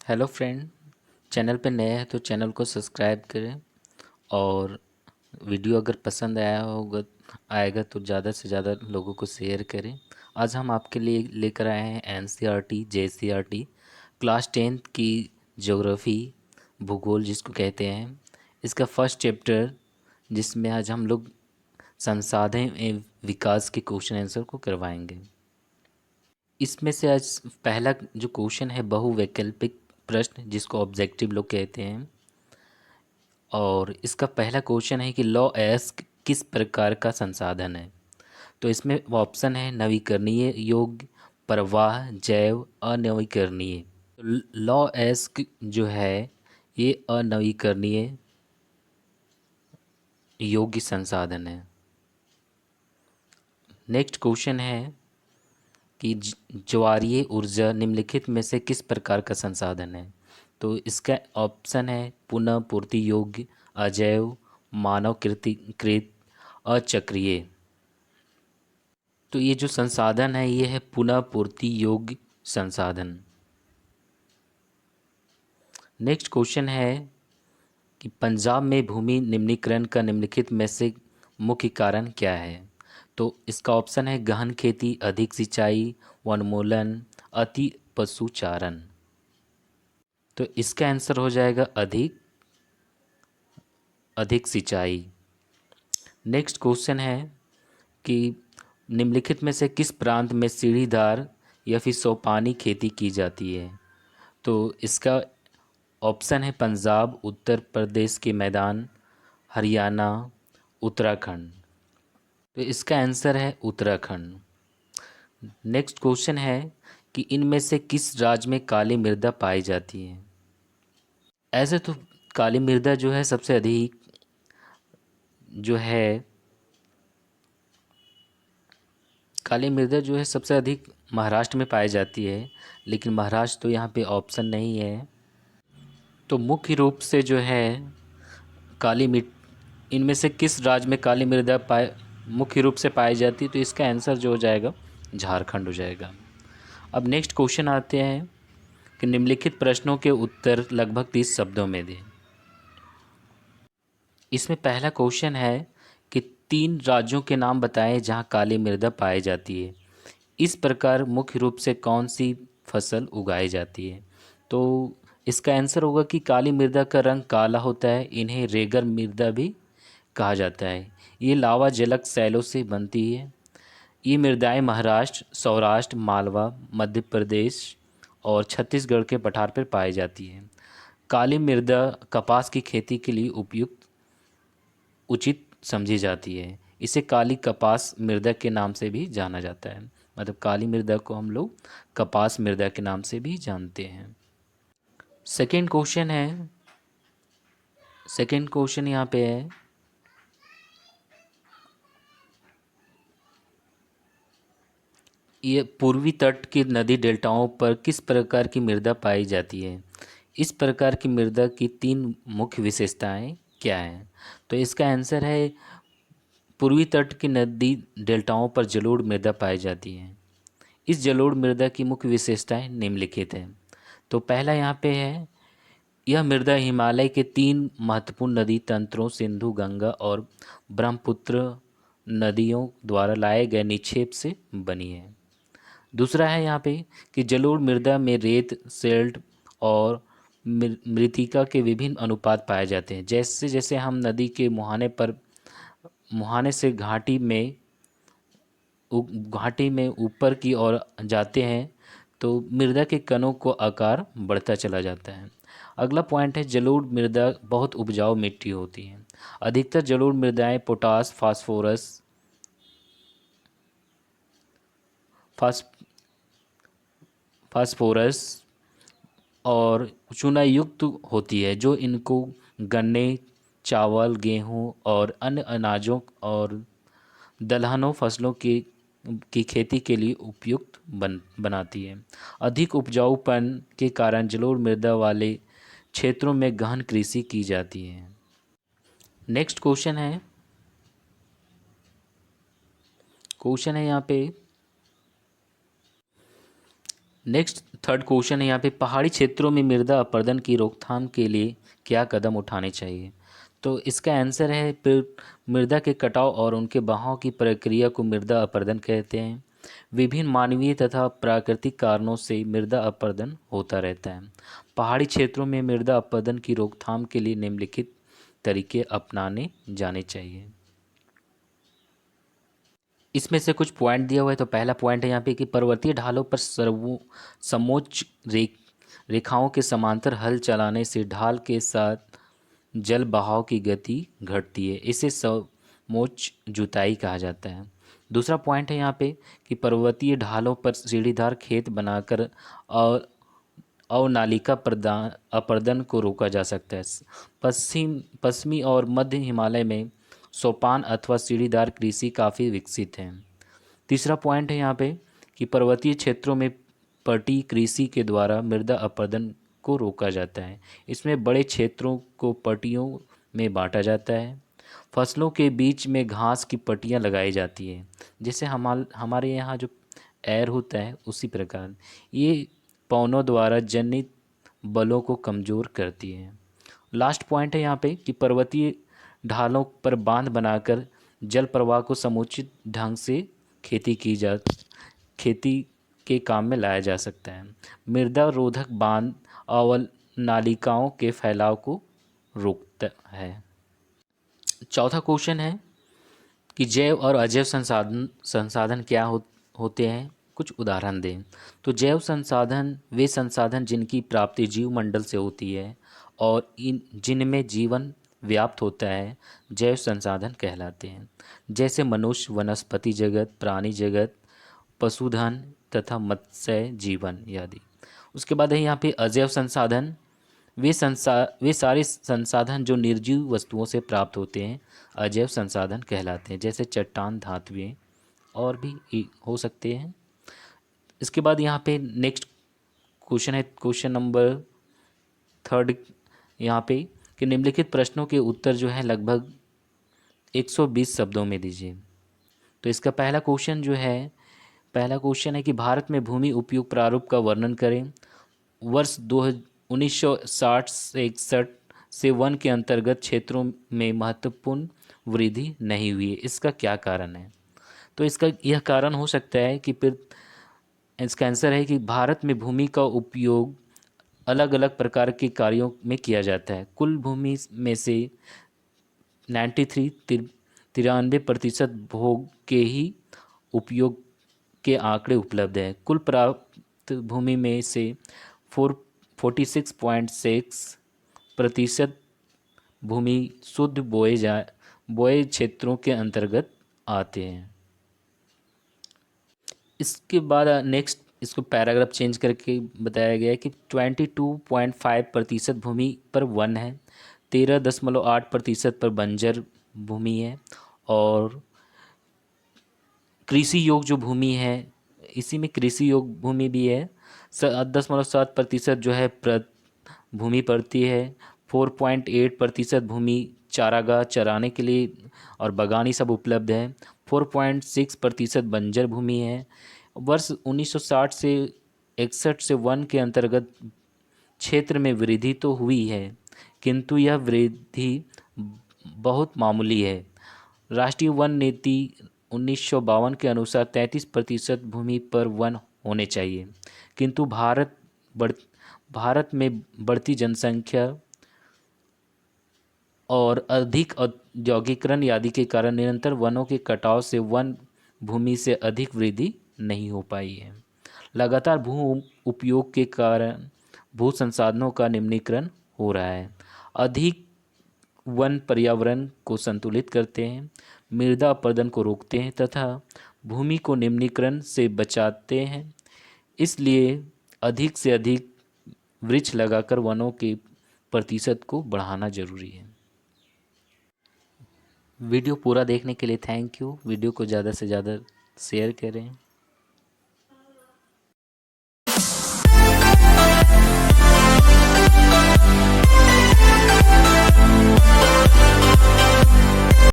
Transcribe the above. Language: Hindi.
Hello friend. चैनल पे नए हैं तो चैनल को सब्सक्राइब करें और वीडियो अगर पसंद आएगा तो ज़्यादा से ज़्यादा लोगों को शेयर करें। आज हम आपके लिए लेकर आए हैं एनसीईआरटी जेसीईआरटी क्लास 10th की ज्योग्राफी भूगोल जिसको कहते हैं, इसका फर्स्ट चैप्टर, जिसमें आज हम लोग संसाधन एवं विकास के क्वेश्चन आंसर को करवाएंगे। इसमें से आज पहला जो क्वेश्चन है बहुवैकल्पिक प्रश्न, जिसको ऑब्जेक्टिव लोग कहते हैं, और इसका पहला क्वेश्चन है कि लॉ एस्क किस प्रकार का संसाधन है। तो इसमें ऑप्शन है नवीकरणीय, योग्य, प्रवाह, जैव, अनवीकरणीय। तो लॉ एस्क जो है ये अनवीकरणीय योग्य संसाधन है। नेक्स्ट क्वेश्चन है कि ज्वारीय ऊर्जा निम्नलिखित में से किस प्रकार का संसाधन है। तो इसका ऑप्शन है पुनः पूर्ति योग्य, अजैव, मानव कृत, अचक्रीय। तो ये जो संसाधन है ये है पुनः पूर्ति योग्य संसाधन। नेक्स्ट क्वेश्चन है कि पंजाब में भूमि निम्नीकरण का निम्नलिखित में से मुख्य कारण क्या है। तो इसका ऑप्शन है गहन खेती, अधिक सिंचाई, वनोन्मूलन, अति पशुचारण। तो इसका आंसर हो जाएगा अधिक अधिक सिंचाई। नेक्स्ट क्वेश्चन है कि निम्नलिखित में से किस प्रांत में सीढ़ीदार या फिर सोपानी खेती की जाती है। तो इसका ऑप्शन है पंजाब, उत्तर प्रदेश के मैदान, हरियाणा, उत्तराखंड। तो इसका आंसर है उत्तराखंड। नेक्स्ट क्वेश्चन है कि इनमें से किस राज्य में काली मृदा पाई जाती है। ऐसे तो काली मृदा जो है सबसे अधिक जो है काली मृदा जो है सबसे अधिक महाराष्ट्र में पाई जाती है, लेकिन महाराष्ट्र तो यहाँ पे ऑप्शन नहीं है। तो मुख्य रूप से जो है काली मिट इनमें से किस राज्य में काली मृदा मुख्य रूप से पाई जाती है। तो इसका आंसर जो हो जाएगा झारखंड हो जाएगा। अब नेक्स्ट क्वेश्चन आते हैं कि निम्नलिखित प्रश्नों के उत्तर लगभग 30 शब्दों में दें। इसमें पहला क्वेश्चन है कि 3 राज्यों के नाम बताएं जहां काली मृदा पाई जाती है। इस प्रकार मुख्य रूप से कौन सी फसल उगाई जाती है। तो इसका आंसर होगा कि काली मृदा का रंग काला होता है, इन्हें रेगर मृदा भी कहा जाता है। ये लावा जलक शैलों से बनती है। ये मृदाएं महाराष्ट्र, सौराष्ट्र, मालवा, मध्य प्रदेश और छत्तीसगढ़ के पठार पर पाई जाती हैं। काली मृदा कपास की खेती के लिए उपयुक्त उचित समझी जाती है। इसे काली कपास मृदा के नाम से भी जाना जाता है। मतलब काली मृदा को हम लोग कपास मृदा के नाम से भी जानते हैं। सेकेंड क्वेश्चन है, सेकेंड क्वेश्चन यहाँ पे है ये पूर्वी तट की नदी डेल्टाओं पर किस प्रकार की मृदा पाई जाती है। इस प्रकार की मृदा की 3 मुख्य विशेषताएं क्या हैं। तो इसका आंसर है पूर्वी तट की नदी डेल्टाओं पर जलोढ़ मृदा पाई जाती है। इस जलोढ़ मृदा की मुख्य विशेषताएं निम्नलिखित हैं। तो पहला यहाँ पे है, यह मृदा हिमालय के 3 महत्वपूर्ण नदी तंत्रों सिंधु, गंगा और ब्रह्मपुत्र नदियों द्वारा लाए गए निक्षेप से बनी है। दूसरा है यहाँ पे कि जलोढ़ मृदा में रेत, सेल्ट और मृत्तिका के विभिन्न अनुपात पाए जाते हैं। जैसे जैसे हम नदी के मुहाने से घाटी में ऊपर की ओर जाते हैं तो मृदा के कणों को आकार बढ़ता चला जाता है। अगला पॉइंट है जलोढ़ मृदा बहुत उपजाऊ मिट्टी होती है। अधिकतर जलोढ़ मृदाएं पोटास, फास्फोरस और चूना युक्त होती है, जो इनको गन्ने, चावल, गेहूं और अन्य अनाजों और दलहनों फसलों की खेती के लिए उपयुक्त बनाती है। अधिक उपजाऊपन के कारण जलोढ़ मृदा वाले क्षेत्रों में गहन कृषि की जाती है। नेक्स्ट क्वेश्चन है यहाँ पे नेक्स्ट थर्ड क्वेश्चन है यहाँ पे, पहाड़ी क्षेत्रों में मृदा अपरदन की रोकथाम के लिए क्या कदम उठाने चाहिए? तो इसका आंसर है मृदा के कटाव और उनके बहाव की प्रक्रिया को मृदा अपरदन कहते हैं। विभिन्न मानवीय तथा प्राकृतिक कारणों से मृदा अपरदन होता रहता है। पहाड़ी क्षेत्रों में मृदा अपरदन की रोकथाम के लिए निम्नलिखित तरीके अपनाने जाने चाहिए। इसमें से कुछ पॉइंट दिया हुआ है। तो पहला पॉइंट है यहाँ पे कि पर्वतीय ढालों पर समोच्च रेखाओं के समांतर हल चलाने से ढाल के साथ जल बहाव की गति घटती है, इसे समोच्च जुताई कहा जाता है। दूसरा पॉइंट है यहाँ पे कि पर्वतीय ढालों पर सीढ़ीदार खेत बनाकर और अवनालिका प्रदान अपरदन को रोका जा सकता है। पश्चिमी और मध्य हिमालय में सोपान अथवा सीढ़ीदार कृषि काफ़ी विकसित है। तीसरा पॉइंट है यहाँ पे कि पर्वतीय क्षेत्रों में पट्टी कृषि के द्वारा मृदा अपरदन को रोका जाता है। इसमें बड़े क्षेत्रों को पट्टियों में बांटा जाता है। फसलों के बीच में घास की पट्टियाँ लगाई जाती है, जैसे हमारे यहाँ जो ऐर होता है उसी प्रकार। ये पवनों द्वारा जनित बलों को कमज़ोर करती है। लास्ट पॉइंट है यहाँ पे कि पर्वतीय ढालों पर बांध बनाकर जल प्रवाह को समुचित ढंग से खेती के काम में लाया जा सकता है। मृदा रोधक बांध अवल नालिकाओं के फैलाव को रोकता है। चौथा क्वेश्चन है कि जैव और अजैव संसाधन क्या होते हैं, कुछ उदाहरण दें। तो जैव संसाधन वे संसाधन जिनकी प्राप्ति जीवमंडल से होती है और जिनमें जीवन व्याप्त होता है, जैव संसाधन कहलाते हैं। जैसे मनुष्य, वनस्पति जगत, प्राणी जगत, पशुधन तथा मत्स्य जीवन आदि। उसके बाद है यहाँ पे अजैव संसाधन। वे सारे संसाधन जो निर्जीव वस्तुओं से प्राप्त होते हैं अजैव संसाधन कहलाते हैं, जैसे चट्टान, धातुएं और भी हो सकते हैं। इसके बाद यहाँ पे नेक्स्ट क्वेश्चन है, क्वेश्चन नंबर थर्ड यहाँ पे कि निम्नलिखित प्रश्नों के उत्तर जो है लगभग 120 शब्दों में दीजिए। तो इसका पहला क्वेश्चन है कि भारत में भूमि उपयोग प्रारूप का वर्णन करें। वर्ष 1960 से 61 से वन के अंतर्गत क्षेत्रों में महत्वपूर्ण वृद्धि नहीं हुई है, इसका क्या कारण है? तो इसका यह कारण हो सकता है कि फिर इसका आंसर है कि भारत में भूमि का उपयोग अलग अलग प्रकार के कार्यों में किया जाता है। कुल भूमि में से 93% भोग के ही उपयोग के आंकड़े उपलब्ध हैं। कुल प्राप्त भूमि में से 46.6% भूमि शुद्ध बोए क्षेत्रों के अंतर्गत आते हैं। इसके बाद नेक्स्ट इसको पैराग्राफ चेंज करके बताया गया है कि 22.5% भूमि पर वन है, 13.8% पर बंजर भूमि है और कृषि योग जो भूमि है इसी में कृषि योग भूमि भी है। 10.7% जो है भूमि पड़ती है। 4.8% भूमि चारागाह चराने के लिए और बागानी सब उपलब्ध है। 4.6% बंजर भूमि है। वर्ष 1960 से 61 से वन के अंतर्गत क्षेत्र में वृद्धि तो हुई है, किंतु यह वृद्धि बहुत मामूली है। राष्ट्रीय वन नीति 1952 के अनुसार 33% भूमि पर वन होने चाहिए, किंतु भारत में बढ़ती जनसंख्या और अधिक औद्योगिकरण आदि के कारण निरंतर वनों के कटाव से वन भूमि से अधिक वृद्धि नहीं हो पाई है। लगातार भू उपयोग के कारण भू संसाधनों का निम्नीकरण हो रहा है। अधिक वन पर्यावरण को संतुलित करते हैं, मृदा अपरदन को रोकते हैं तथा भूमि को निम्नीकरण से बचाते हैं। इसलिए अधिक से अधिक वृक्ष लगाकर वनों के प्रतिशत को बढ़ाना जरूरी है। वीडियो पूरा देखने के लिए थैंक यू। वीडियो को ज़्यादा से ज़्यादा शेयर करें।